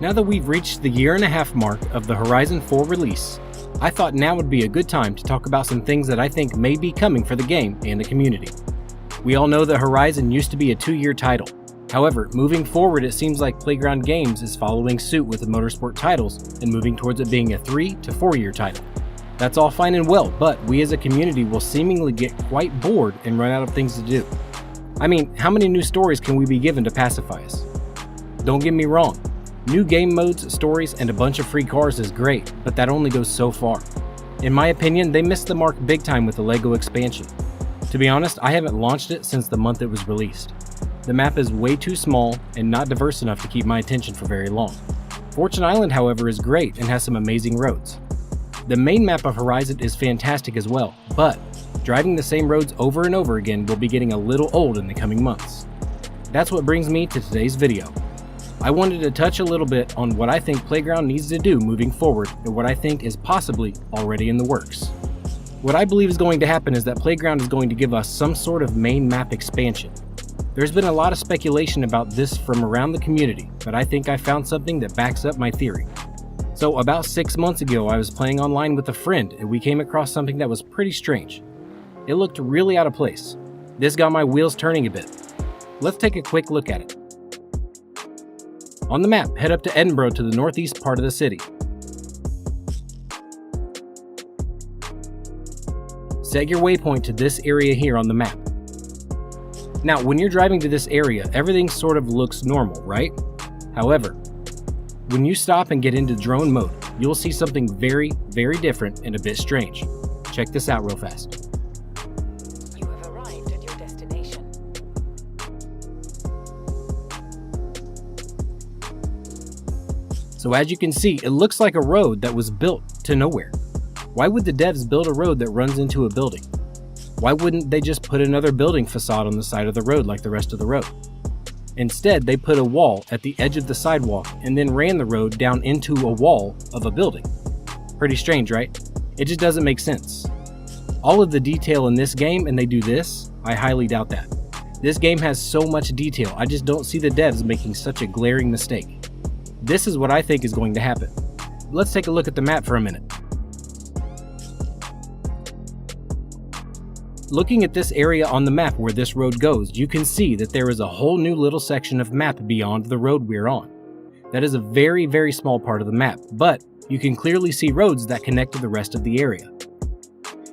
Now that we've reached the 1.5 year mark of the Horizon 4 release, I thought now would be a good time to talk about some things that I think may be coming for the game and the community. We all know that Horizon used to be a 2-year title. However, moving forward, it seems like Playground Games is following suit with the motorsport titles and moving towards it being a 3 to 4-year title. That's all fine and well, but we as a community will seemingly get quite bored and run out of things to do. I mean, how many new stories can we be given to pacify us? Don't get me wrong, new game modes, stories, and a bunch of free cars is great, but that only goes so far. In my opinion, they missed the mark big time with the LEGO expansion. To be honest, I haven't launched it since the month it was released. The map is way too small and not diverse enough to keep my attention for very long. Fortune Island, however, is great and has some amazing roads. The main map of Horizon is fantastic as well, but driving the same roads over and over again will be getting a little old in the coming months. That's what brings me to today's video. I wanted to touch a little bit on what I think Playground needs to do moving forward and what I think is possibly already in the works. What I believe is going to happen is that Playground is going to give us some sort of main map expansion. There's been a lot of speculation about this from around the community, but I think I found something that backs up my theory. So about 6 months ago, I was playing online with a friend and we came across something that was pretty strange. It looked really out of place. This got my wheels turning a bit. Let's take a quick look at it. On the map, head up to Edinburgh to the northeast part of the city. Set your waypoint to this area here on the map. Now, when you're driving to this area, everything sort of looks normal, right? However, when you stop and get into drone mode, you'll see something very, very different and a bit strange. Check this out real fast. You have arrived at your destination. So as you can see, it looks like a road that was built to nowhere. Why would the devs build a road that runs into a building? Why wouldn't they just put another building facade on the side of the road like the rest of the road? Instead, they put a wall at the edge of the sidewalk and then ran the road down into a wall of a building. Pretty strange, right? It just doesn't make sense. All of the detail in this game and they do this, I highly doubt that. This game has so much detail, I just don't see the devs making such a glaring mistake. This is what I think is going to happen. Let's take a look at the map for a minute. Looking at this area on the map where this road goes, you can see that there is a whole new little section of map beyond the road we're on. That is a very, very small part of the map, but you can clearly see roads that connect to the rest of the area.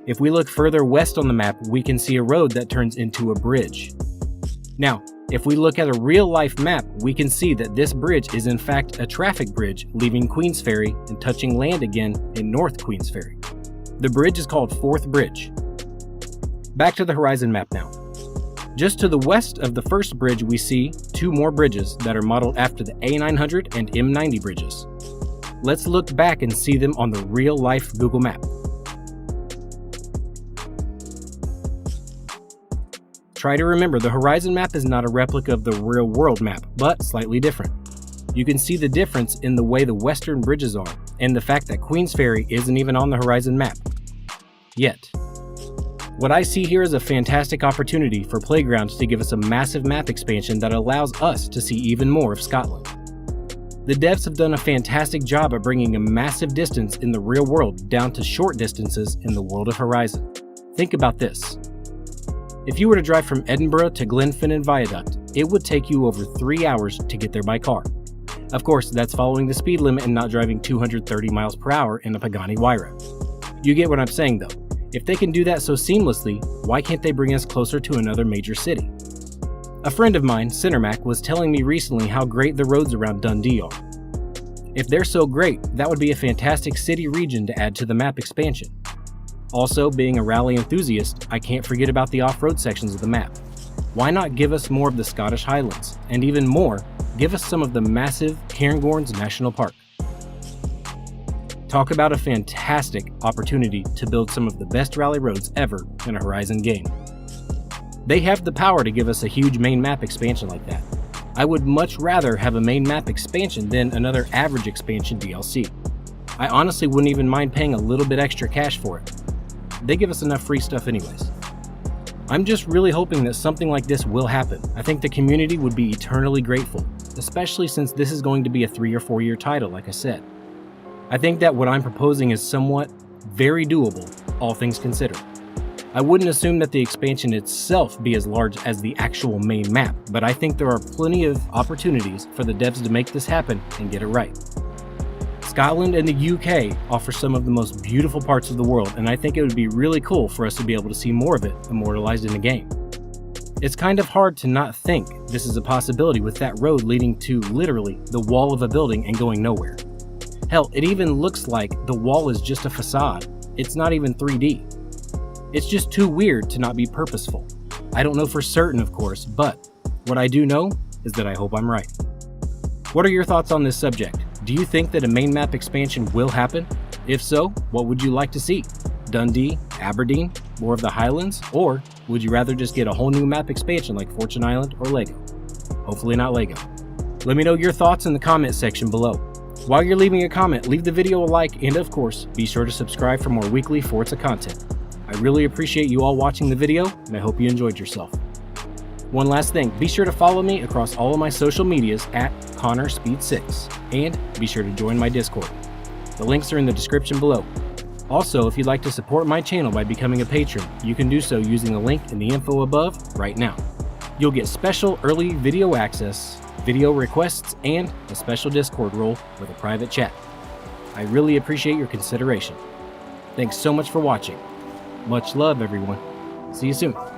If we look further west on the map, we can see a road that turns into a bridge. Now, if we look at a real-life map, we can see that this bridge is in fact a traffic bridge leaving Queens Ferry and touching land again in North Queens Ferry. The bridge is called 4th Bridge. Back to the Horizon map now. Just to the west of the first bridge we see 2 more bridges that are modeled after the A900 and M90 bridges. Let's look back and see them on the real-life Google map. Try to remember the Horizon map is not a replica of the real-world map, but slightly different. You can see the difference in the way the western bridges are, and the fact that Queens Ferry isn't even on the Horizon map. Yet. What I see here is a fantastic opportunity for Playground to give us a massive map expansion that allows us to see even more of Scotland. The devs have done a fantastic job at bringing a massive distance in the real world down to short distances in the world of Horizon. Think about this. If you were to drive from Edinburgh to Glenfinnan Viaduct, it would take you over 3 hours to get there by car. Of course, that's following the speed limit and not driving 230 miles per hour in a Pagani Huayra. You get what I'm saying though. If they can do that so seamlessly, why can't they bring us closer to another major city? A friend of mine, Cinemac, was telling me recently how great the roads around Dundee are. If they're so great, that would be a fantastic city region to add to the map expansion. Also, being a rally enthusiast, I can't forget about the off-road sections of the map. Why not give us more of the Scottish Highlands? And even more, give us some of the massive Cairngorms National Park. Talk about a fantastic opportunity to build some of the best rally roads ever in a Horizon game. They have the power to give us a huge main map expansion like that. I would much rather have a main map expansion than another average expansion DLC. I honestly wouldn't even mind paying a little bit extra cash for it. They give us enough free stuff anyways. I'm just really hoping that something like this will happen. I think the community would be eternally grateful, especially since this is going to be a 3 or 4 year title, like I said. I think that what I'm proposing is somewhat very doable, all things considered. I wouldn't assume that the expansion itself be as large as the actual main map, but I think there are plenty of opportunities for the devs to make this happen and get it right. Scotland and the UK offer some of the most beautiful parts of the world, and I think it would be really cool for us to be able to see more of it immortalized in the game. It's kind of hard to not think this is a possibility with that road leading to literally the wall of a building and going nowhere. Hell, it even looks like the wall is just a facade. It's not even 3D. It's just too weird to not be purposeful. I don't know for certain, of course, but what I do know is that I hope I'm right. What are your thoughts on this subject? Do you think that a main map expansion will happen? If so, what would you like to see? Dundee, Aberdeen, more of the Highlands, or would you rather just get a whole new map expansion like Fortune Island or Lego? Hopefully not Lego. Let me know your thoughts in the comment section below. While you're leaving a comment, leave the video a like, and of course, be sure to subscribe for more weekly Forza content. I really appreciate you all watching the video, and I hope you enjoyed yourself. One last thing, be sure to follow me across all of my social medias at ConnorSpeed6, and be sure to join my Discord. The links are in the description below. Also, if you'd like to support my channel by becoming a patron, you can do so using the link in the info above right now. You'll get special early video access, video requests, and a special Discord role with a private chat. I really appreciate your consideration. Thanks so much for watching. Much love, everyone. See you soon.